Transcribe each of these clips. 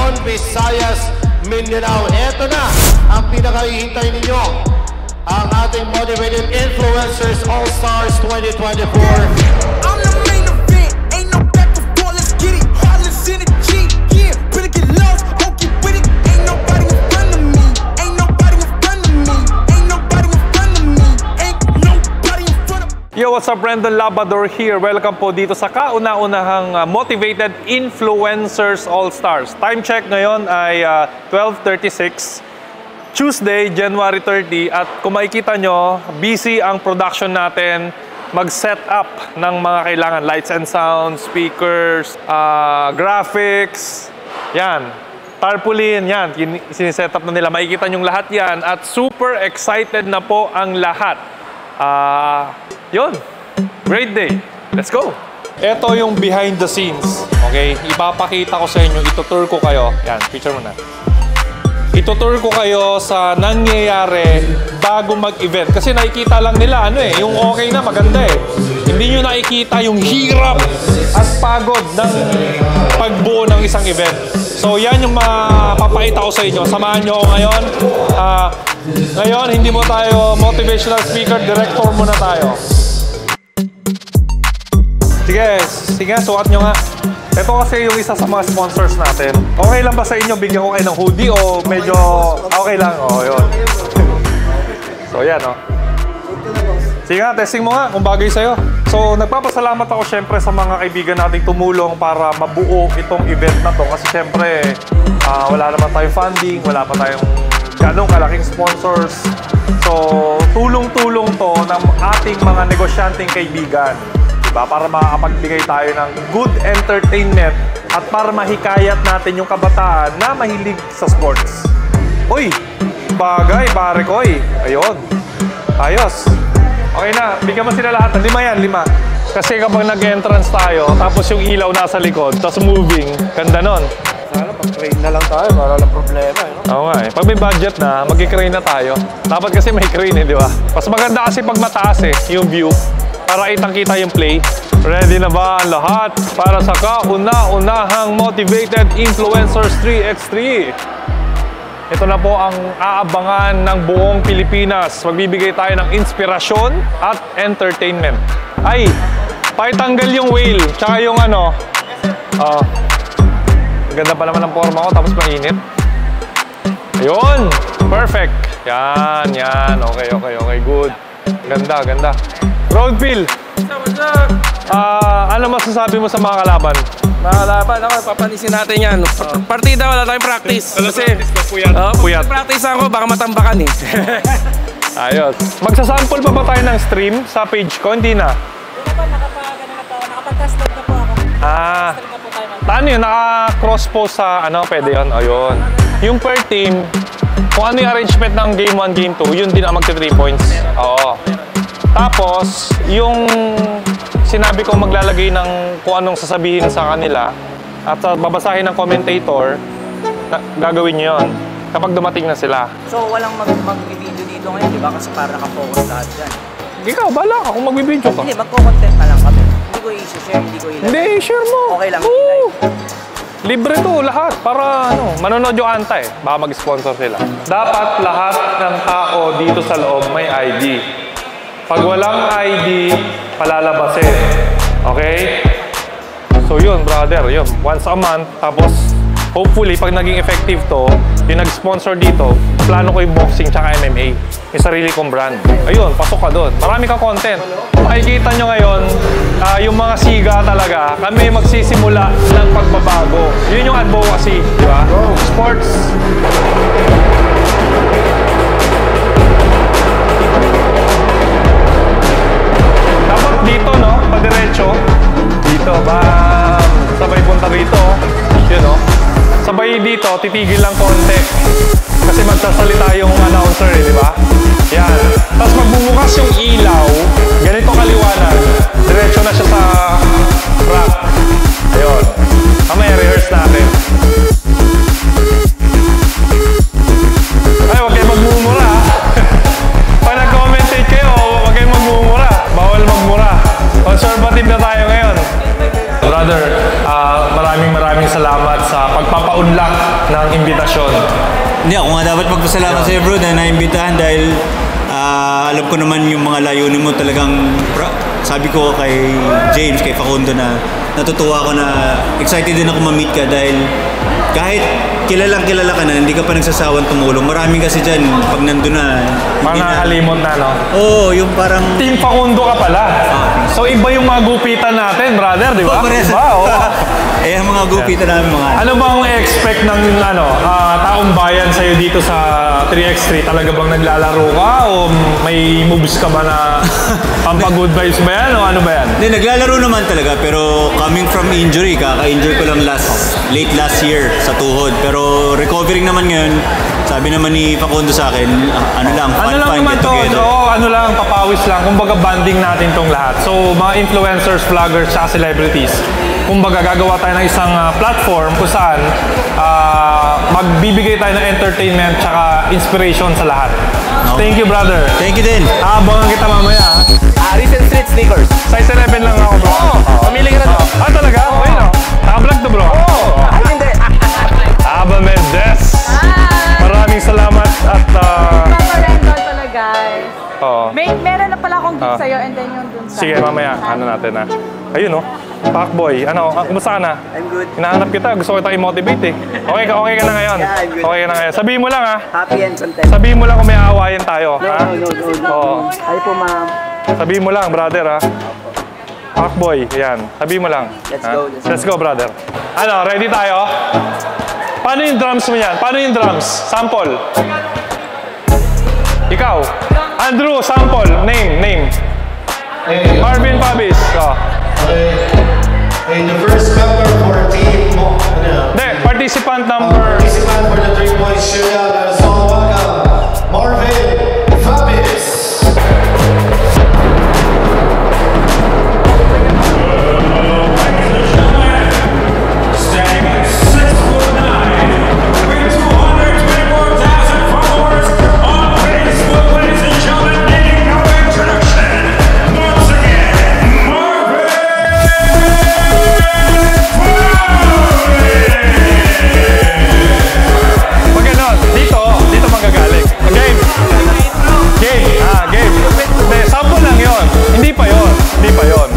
Luzon, Visayas, Mindanao. Ito na ang pinakahihintay ninyo. Ang ating Motivated Influencers All-Stars 2024. I'm the main event, ain't no back and forth, let's get it. Heartless in the G, yeah, better get lost, don't get with it. Ain't nobody in front of me, ain't nobody in front of me, ain't nobody in front of me, ain't nobody in front of me. Yo, what's up? Brandon Labrador here. Welcome po dito sa kauna-unahang Motivated Influencers All-Stars. Time check ngayon ay 12:36. Tuesday, January 30, at kung makikita nyo, busy ang production natin mag-set up ng mga kailangan. Lights and sound, speakers, graphics, yan. Tarpaulin, yan. Siniset up na nila. Makikita nyo lahat yan. At super excited na po ang lahat. Yun. Great day. Let's go. Ito yung behind the scenes. Okay? Ipapakita ko sa inyo. Itutour ko kayo. Yan. Picture mo na. Itutour ko kayo sa nangyayari bago mag-event. Kasi nakikita lang nila, yung okay na, maganda eh. Hindi nyo nakikita yung hirap at pagod ng pagbuo ng isang event. So yan yung mapapakita ko sa inyo. Samahan nyo ako ngayon. Ngayon, hindi mo tayo motivational speaker, director muna tayo. Sige, sukat nyo nga. Ito kasi yung isa sa mga sponsors natin. Okay lang ba sa inyo bigyan ko kayo ng hoodie o medyo okay lang? O, yun. So, yan, o. Sige nga, testing mo nga kung bagay sa'yo. So, nagpapasalamat ako syempre sa mga kaibigan nating tumulong para mabuo itong event na to. Kasi syempre, wala naman tayong funding, wala pa tayong ganong kalaking sponsors. So, tulong-tulong to ng ating mga negosyanteng kaibigan. Para makakapagbigay tayo ng good entertainment at para mahikayat natin yung kabataan na mahilig sa sports. Uy! Bagay, pare ko eh. Ayun. Ayos. Okay na, bigyan mo sila lahat. 5 yan, 5. Kasi kapag nag-entrance tayo, tapos yung ilaw nasa likod, tapos moving, ganda nun. Sana pag-crane na lang tayo, para walang problema. Oo nga eh. Pag may budget na, mag-crane na tayo. Dapat kasi may crane eh, di ba? Mas maganda kasi pag mataas eh, yung view. Para itang-kita yung play. Ready na ba ang lahat para sa kauna-unahang Motivated Influencers 3x3? Ito na po ang aabangan ng buong Pilipinas. Magbibigay tayo ng inspirasyon at entertainment. Ay, pakitanggal yung whale, tsaka yung ganda pa naman ang forma ko, tapos mainit. Ayun, perfect. Yan. Okay, good. Ganda. Roadfield. What's up? Ano masasabi mo sa mga kalaban? Mga kalaban, ako, papanisin natin yan. Partida, wala tayong practice. Kasi, puyat. practice ako, baka matambakan eh. Ayos. Magsasample pa ba tayo ng stream sa page ko? Hindi na. Hindi na po, nakapag-tested na po ako. Tested na po tayo. Paano yun? Naka-cross-post sa pwede yun? Ayun. Yung per team, kung ano yung arrangement ng game 1, game 2, yun din ang magta 3 points. Oo. Tapos, yung sinabi ko maglalagay ng kung anong sasabihin sa kanila at babasahin ng commentator, gagawin nyo yun kapag dumating na sila. So, walang mag-video dito ngayon, di ba? Kasi para naka-focus lahat dyan. Ikaw, bala ka kung magbibideo ka. Hindi, magko-content na lang kami. Hindi ko i-share, hindi ko i-live. Hindi, share mo. Okay lang, i-live. Libre to lahat para manonood yung anta eh. Baka mag-sponsor sila. Dapat lahat ng tao dito sa loob may ID. Pag walang ID, palalabasin. Okay? So yun, brother, yun. Once a month, tapos hopefully, pag naging effective to, yung nag-sponsor dito, plano ko yung boxing tsaka MMA. Yung sarili kong brand. Ayun, pasok ka doon. Marami kang content. Makikita nyo ngayon, yung mga siga talaga, kami magsisimula ng pagbabago. Yun yung advocacy, di ba? Sports. Dito, no? Padiretso. Dito, bam! Sabay punta rito. Yun, no? Sabay dito, titigil lang konti. Kasi magsasalita yung announcer, di ba? Yan. Tapos magbubukas yung ilaw, ganito kaliwanag. Diretso na siya sa rack. Ayun. Mamaya rehearse natin. Ay, huwag kayo magmumura. Pag nag-commentate kayo, huwag kayo magmumura. Bawal magmura. Conservative na tayo ngayon. Brother, maraming salamat sa pagpapaulit mag-unlock ng imbitasyon? Hindi, ako nga dapat magpasalamat sa'yo bro na naimbitahan dahil alam ko naman yung mga layunin mo talagang sabi ko kay James, kay Facundo na natutuwa ako na excited din ako ma-meet ka dahil kahit kilala ka na, hindi ka pa nagsasawang tumulong. Maraming kasi dyan, pag nandun na, Parang nakakalimot na, no? Oo, yung parang... Team Facundo ka pala. So iba yung mga gupitan natin, brother, di ba? Diba? Oh. Eh, ang mga gupitan namin mga... Ano bang expect ng taong bayan sa'yo dito sa 3x3? Talaga bang naglalaro ka o may moves ka ba na pampag-good vibes ba yan o ano ba yan? Hindi, naglalaro naman talaga pero coming from injury, kaka-injure ko lang late last year sa tuhod. Pero recovering naman ngayon, sabi naman ni Facundo sa akin, ano lang naman get to, together. papawis lang. Kumbaga banding natin tong lahat. So mga influencers, vloggers, sa celebrities. Kumbaga gagawa tayo ng isang platform kung saan magbibigay tayo ng entertainment tsaka inspiration sa lahat. No. Thank you, brother. Thank you din. Abangan kita mamaya. Recent Street Sneakers. Size 11 lang ako, bro. Oo, pamili ka na to. Talaga? Okay, no? Naka-vlog to, bro? Ay, hindi. Aba Mendez. Maraming salamat at... Paparendol pala, guys. Oo. Meron na pala akong gift sa'yo and then yung dun sa... Sige, mamaya. Ano natin, ha? Ayun, no? Pacboy, kumusta ka na? I'm good. Hinahanap kita, gusto ko kitang i-motivate eh. Okay ka na ngayon? Yeah, I'm good. Okay ka na ngayon. Sabihin mo lang ha. Happy and content. Sabihin mo lang kung may aawayan tayo. No. Oo. Hi po, ma'am. Sabihin mo lang, brother ha. Pacboy, yan. Sabihin mo lang. Let's ha? go. Let's go, brother. Ready tayo? Paano yung drums mo yan? Paano yung drums? Sample. Ikaw. Andrew, sample. Name. Marvin Pabis. And the first member for team, participant number. Participant for the 3-point shootout. Let us all welcome Marvin Fabis. Dito magagaling. Game. Hindi, sample lang yun. Hindi pa yun.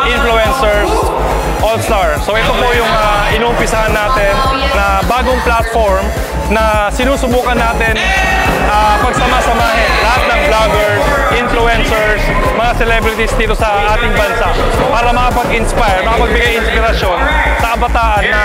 Influencers All-Star. So ito po yung inumpisahan natin na bagong platform na sinusubukan natin pagsama-samahin lahat ng vloggers, influencers, mga celebrities dito sa ating bansa para makapag-inspire, makapagbigay inspirasyon sa kabataan na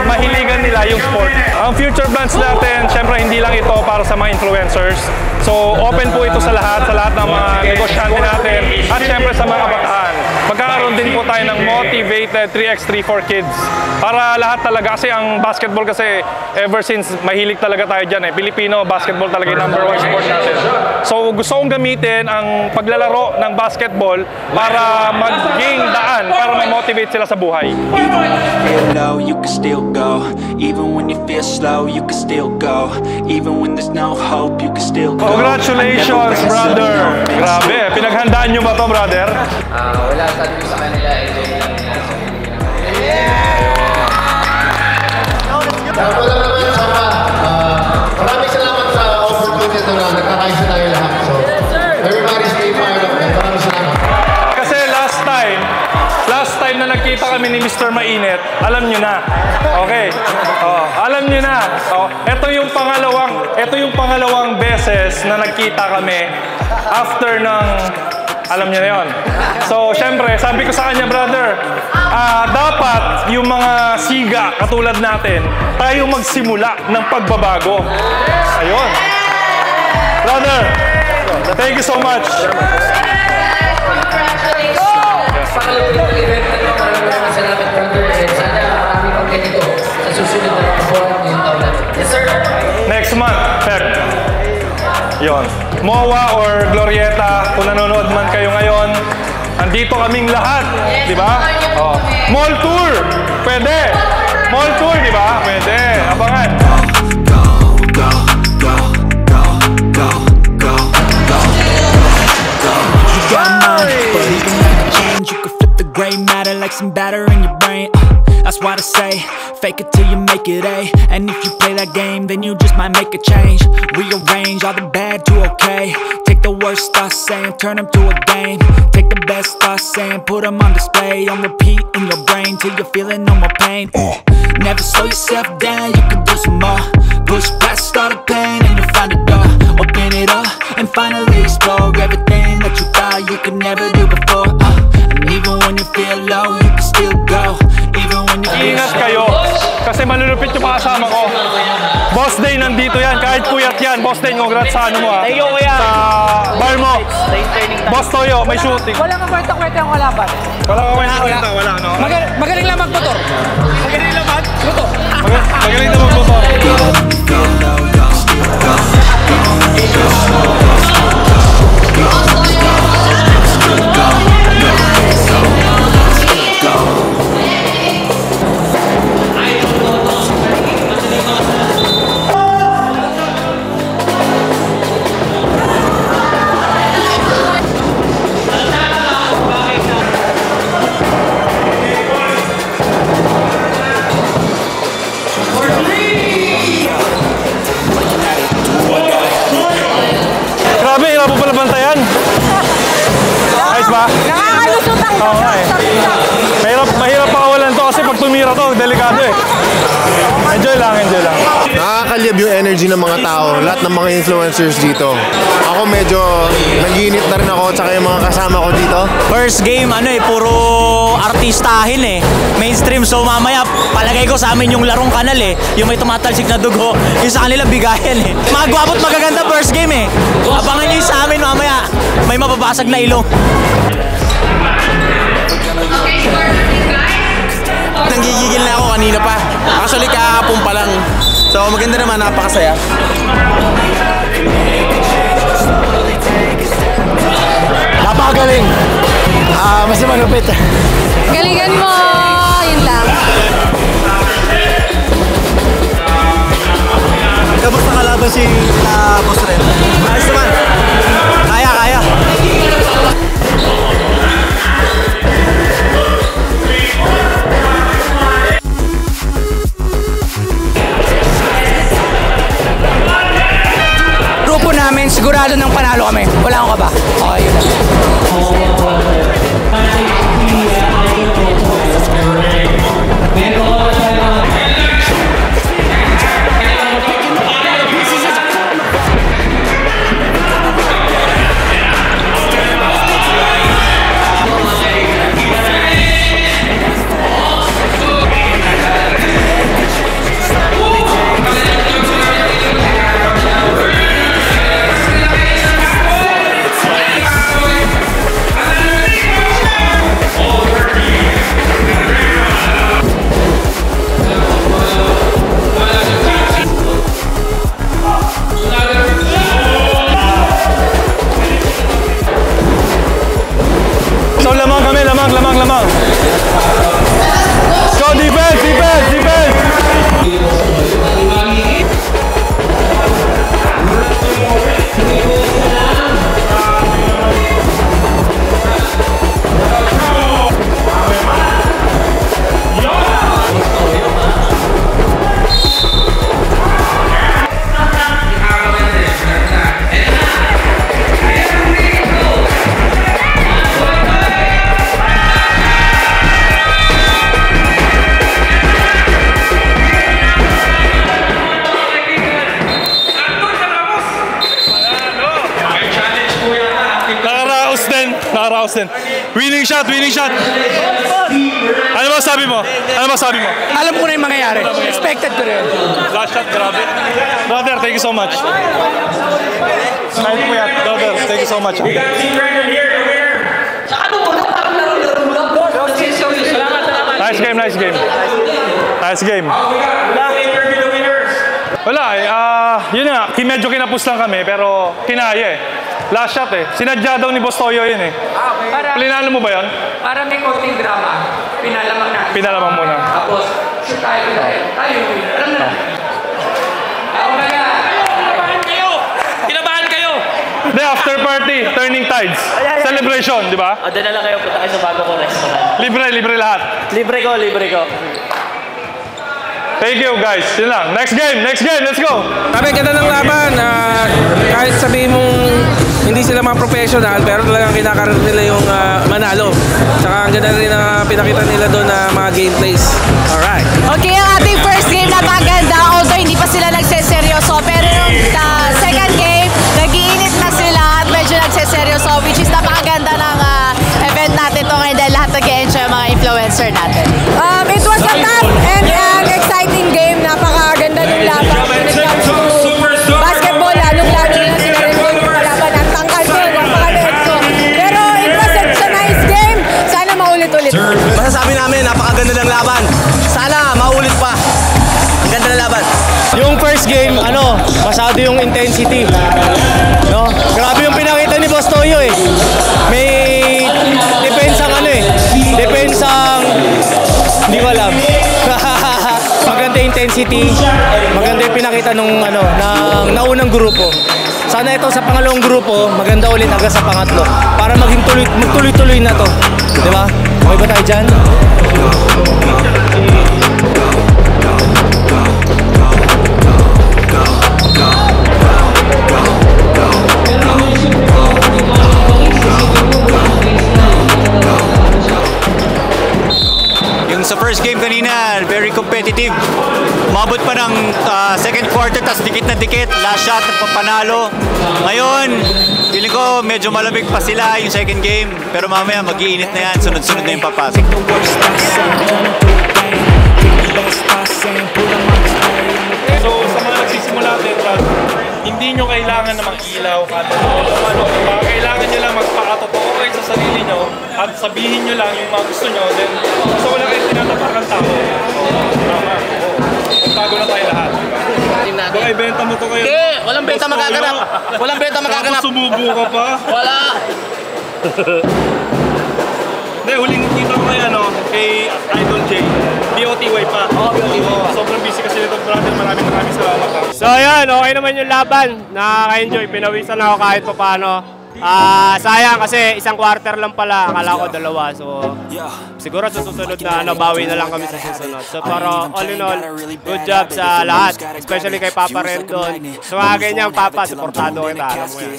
mahiligan nila yung sport. Ang future plans natin, syempre hindi lang ito para sa mga influencers. So open po ito sa lahat ng mga negosyante natin at syempre sa mga kabataan. Magkakaroon din po tayo ng motivated 3x3 for kids para lahat talaga, kasi ang basketball kasi ever since mahilig talaga tayo dyan eh. Pilipino, basketball talaga yung #1 sport natin. So gusto kong gamitin ang paglalaro ng basketball para mag-gain daan, para ma-motivate sila sa buhay. Feel low, you can still go. Even when you feel slow, you can still go. Even when there's no hope, you can still go. Congratulations, brother! Grabe, pinaghandaan nyo ba to, brother? Wala, sabi ko sa kanila, enjoy lang nila. Wala naman, Sapa. Maraming salamat sa opportunity na nagkakaisa tayo lahat. So, everybody's being fired up. Maraming salamat. Kasi last time, time, last time na nagkita kami ni Mr. Mainit, alam nyo na. Okay. Alam nyo na. Ito yung pangalawang beses na nagkita kami after ng, alam nyo na yun. So, syempre, sabi ko sa kanya, brother, dapat yung mga siga katulad natin, tayo magsimula ng pagbabago. Ayun. Brother, thank you so much. Pangalawang event na ito, maraming salamat, brother. And sana marami pang ganito sa susunod na mga buwan ngayong taon natin. Yes, sir. Next month, Feb. Yon. MOA or Glorieta, kung nanonood man kayo ngayon, andito kaming lahat, di ba? Mall tour, pwede. Mall tour, di ba? Pwede. Abangan. Gray matter like some batter in your brain. That's why I say, fake it till you make it A. And if you play that game, then you just might make a change. Rearrange all the bad to okay. Take the worst thoughts saying, turn them to a game. Take the best thoughts saying, put them on display. On repeat in your brain till you're feeling no more pain. Never slow yourself down, you can do some more. Push past all the pain and you'll find a door. Open it up and finally explore everything that you thought you could never do before. Even when you feel low, you can still go. Even when you feel Ingat kayo, kasi malulupit yung mga kasama ko. Boss Day, nandito yan. Kahit puyat yan. Boss Day, congrats sa ano mo ha. Thank you, kuya. Sa bar mo. Boss Toyo, may shooting. Walang kwenta-kwenta yung kalaban. Wala ka kwenta, wala no? Magaling lang magmotor. Magaling lang magmotor. Magaling na magmotor. Hirap mo pala bantayan. Ayos ba? Nakakalusot ang Oo nga eh. Mahirap pakawalan to kasi pag tumira to, delikado eh. Enjoy lang. Nakakalyab yung energy ng mga tao, lahat ng mga influencers dito. Ako medyo nag-iinit na rin ako tsaka yung mga kasama ko dito. First game, puro artistahin eh. Mainstream, so mamaya, palagay ko sa amin yung larong kanal eh. Yung may tumatalsik na dugo, yung sa kanila bigayan eh. Mga gwapo't magaganda first game eh. Abangan nyo yung sa amin mamaya, may mababasag na ilong. Nanggigigil na ako kanina pa. Actually, kahapon pa lang. So, maganda naman, napakasaya. Napakagaling! Mas malupit. Galingan mo! Yun lang. Kamusta kalaban si Boss Ren? Ayos naman. Kaya. Grupo namin, sigurado ng panalo kami. Wala akong kaba. Okay, yun lang. Austin. Winning shot, winning shot. Ano ba sabi mo? Alam ko na yung mangyayari. Expected ko rin. Last shot, grabe. Brother, thank you so much. Kahit mo yan, brother, thank you so much. Nice game, nice game. Nice game. Wala yun nga, medyo kinapos lang kami, pero kinaya eh. Last shot eh. Sinadya daw ni Boss Toyo yun eh. Plinalo mo ba yun? Para may konting drama, pinalamang na. Pinalamang muna. Tapos, shoot tayo. Tayo. Alam na. Kinabahan kayo! Hindi, after party, turning tides. Celebration, di ba? O, doon na lang kayo, punta kayo sa bago ko restaurant. Libre lahat. Libre ko. Thank you guys. Yun lang. Next game, let's go. Sabi, ganda ng laban. Kahit sabihin mong hindi sila mga professional, pero talagang kinakaroon nila yung manalo. Saka ang ganda rin na pinakita nila doon na mga gameplays. Alright. Okay, ang ating first game napakaganda. Although hindi pa sila nagseseryoso, pero yung second game, nag-iinit na sila at medyo nagseseryoso, which is napakaganda ng event natin to ngayon dahil lahat nag-enjoy yung mga influencer natin. It was a tough and exciting game. Napakaganda ng laban. When it comes to basketball, lalong-lalo na sila rin yung kalaban. Ang tangkal ko, napakaliit ko. Pero it was such a nice game. Sana maulit-ulit. Masasabi namin, napakaganda ng laban. Sana maulit pa. Ang ganda ng laban. Yung first game, masyado yung intensity. No? Grabe yung pinakita ni Boss Toyo eh. May depensang depensang hindi ko alam. Maganda intensity, maganda yung pinakita nung ng naunang grupo. Sana ito sa pangalawang grupo, maganda ulit hanggang sa pangatlo para maging magtuloy-tuloy na to. Di ba? Okay ba tayo dyan? Yung sa first game kanina, very competitive. Umabot pa ng second quarter, tas dikit na dikit. Last shot, panalo. Ngayon, feeling ko medyo malamig pa sila yung second game. Pero mamaya mag-iinit na yan, sunod-sunod na yung papasok. So, sa mga nagsisimula din, hindi nyo kailangan na mag-ilaw kailangan nyo lang magpakatotoo kayo sa sarili nyo at sabihin nyo lang yung mga gusto nyo, then gusto ko lang kayo tinatapakan tao. Magtago na tayo lahat. Baka ibenta mo to kayo. Hindi, walang benta magaganap. Walang benta magaganap. Tapos sumubo ka pa. Wala. Hindi, huling kita ko kay Idol J. BOTY pa. BOTY pa. Sobrang busy kasi nito, brother. Maraming salamat. So ayan, okay naman yung laban. Nakaka-enjoy, pinawisan ako kahit pa paano. Sayang kasi isang quarter lang pala, akala ko dalawa. So siguro sa susunod na bawi na lang kami sa susunod. So pero all in all, good job sa lahat. Especially kay Papa Rendon. So mga ganyan, Papa, supportado kita. Alam mo yan.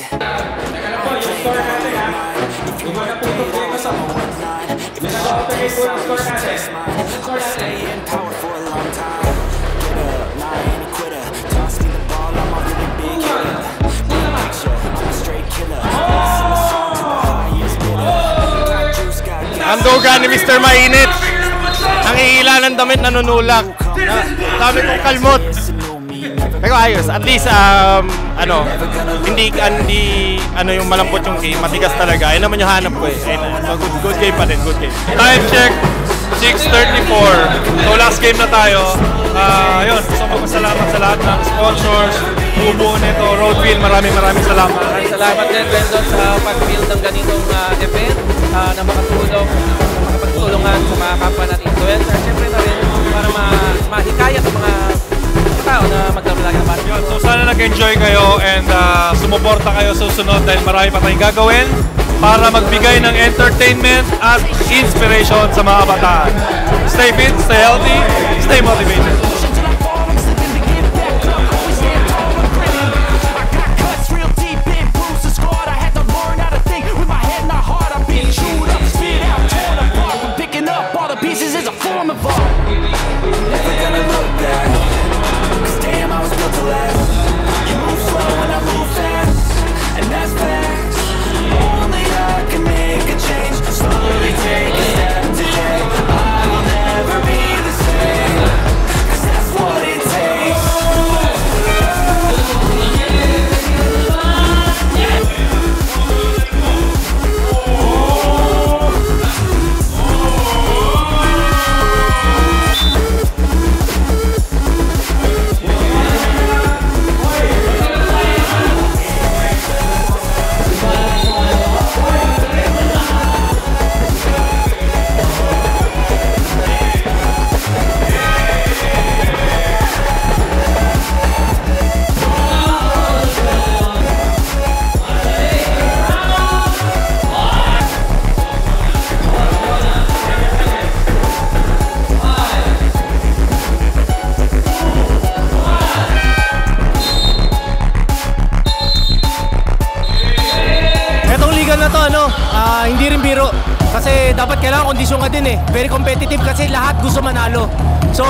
Ang duga ni Mr. Mainit. Ang ihila ng damit nanunulak. Sabi kong kalmot. Pero ayos, at least hindi yung malambot yung game, matigas talaga. Ayun naman yung hanap ko eh. So good game pa din, good game. Time check, 6:34. So last game na tayo. Ayun, gusto magpasalamat sa lahat ng sponsors, bubuo nito, Roadfield, maraming salamat. Salamat din, Brandon, sa pag-build ng ganitong event na makapagtulungan sa mga kapwa natin influencer. Siyempre na rin para mahikayat ang mga tao na magdamlag ng basketball. So sana nag-enjoy kayo and sumuporta kayo susunod dahil marami pa tayong gagawin para magbigay ng entertainment at inspiration sa mga kabataan. Stay fit, stay healthy, stay motivated. And that's facts. Only I can make a change. dapat kailangan kondisyon ka din eh. Very competitive kasi lahat gusto manalo. So,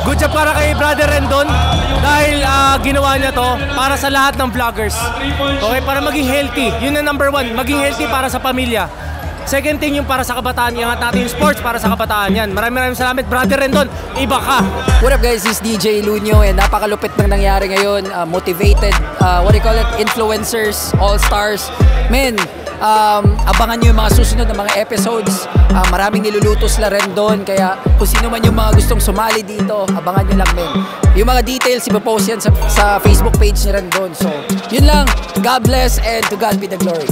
good job para kay Brother Rendon dahil ginawa niya to para sa lahat ng vloggers. Okay, para maging healthy. Yun ang number one, maging healthy para sa pamilya. Second thing yung para sa kabataan, iangat natin yung sports para sa kabataan yan. Maraming salamat, Brother Rendon. Iba ka. What up guys, this is DJ Lunyo and napakalupit ng nangyari ngayon. Motivated, what do you call it, influencers, all-stars. Men, abangan nyo yung mga susunod na mga episodes. Maraming niluluto sila Rendon, kaya kung sino man yung mga gustong sumali dito, abangan nyo lang men. Yung mga details, ipopost yan sa Facebook page ni Rendon. So, yun lang. God bless and to God be the glory.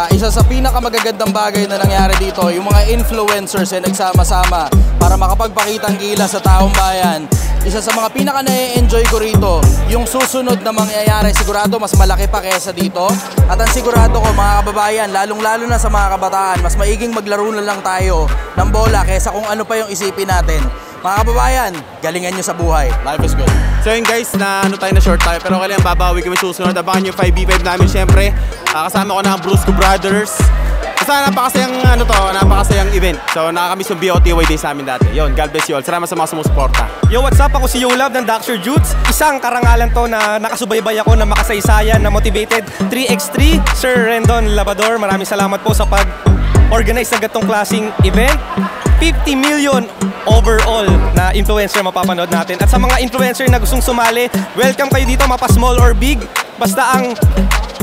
Isa sa pinakamagagandang bagay na nangyari dito, yung mga influencers ay nagsama-sama para makapagpakitang gilas sa taong bayan. Isa sa mga pinaka na-enjoy ko rito, yung susunod na mangyayari, sigurado mas malaki pa kaysa dito. At ang sigurado ko mga kababayan, lalong-lalo na sa mga kabataan, mas maiging maglaro na lang tayo ng bola kaysa kung ano pa yung isipin natin. Mga kababayan, galingan nyo sa buhay. Life is good. So yun guys, na tayo na short tayo, pero kailangan babawi kami susunod. Abangan yung 5v5 namin syempre. Kasama ko na ang Brusco Brothers. Basta napakasayang event. So nakakamiss yung BOTY days namin dati. Yun, God bless you all. Salamat sa mga sumusuporta. Yo, what's up? Ako si Yolab ng Dr. Jutes. Isang karangalan to na nakasubaybay ako na makasaysayan, na motivated. 3x3, Sir Rendon Labador. Maraming salamat po sa pag-organize ng gatong klaseng event. 50 million overall na influencer mapapanood natin. At sa mga influencer na gustong sumali, welcome kayo dito, mapa small or big. Basta ang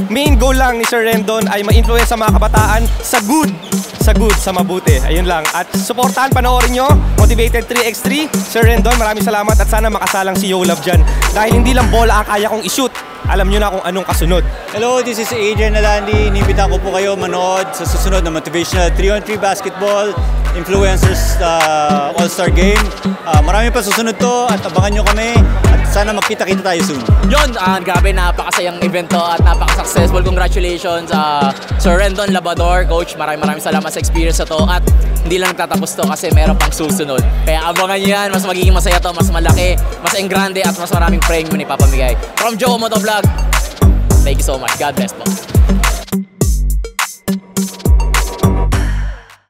main goal lang ni Sir Rendon ay ma-influence sa mga kabataan sa good, sa mabuti. Ayun lang. At supportahan, panoorin nyo, Motivated 3x3. Sir Rendon, maraming salamat at sana makasalang si Yolab dyan. Dahil hindi lang bola ang kaya kong i-shoot. Alam nyo na kung anong kasunod. Hello, this is Adrian Nalandi. Inimbita ko po kayo manood sa susunod na motivational 3-on-3 basketball influencers all-star game. Marami pa susunod to at abangan nyo kami at sana magkita-kita tayo soon. Yun, grabe, napakasayang event to at napaka-successful. Congratulations Sir Rendon Labador, Coach. Maraming salamat sa experience na to at hindi lang nagtatapos to kasi meron pang susunod. Kaya abangan nyo yan, mas magiging masaya to, mas malaki, mas engrande at mas maraming premyo ni papamigay. From Joe Motovlog, thank you so much. God bless po.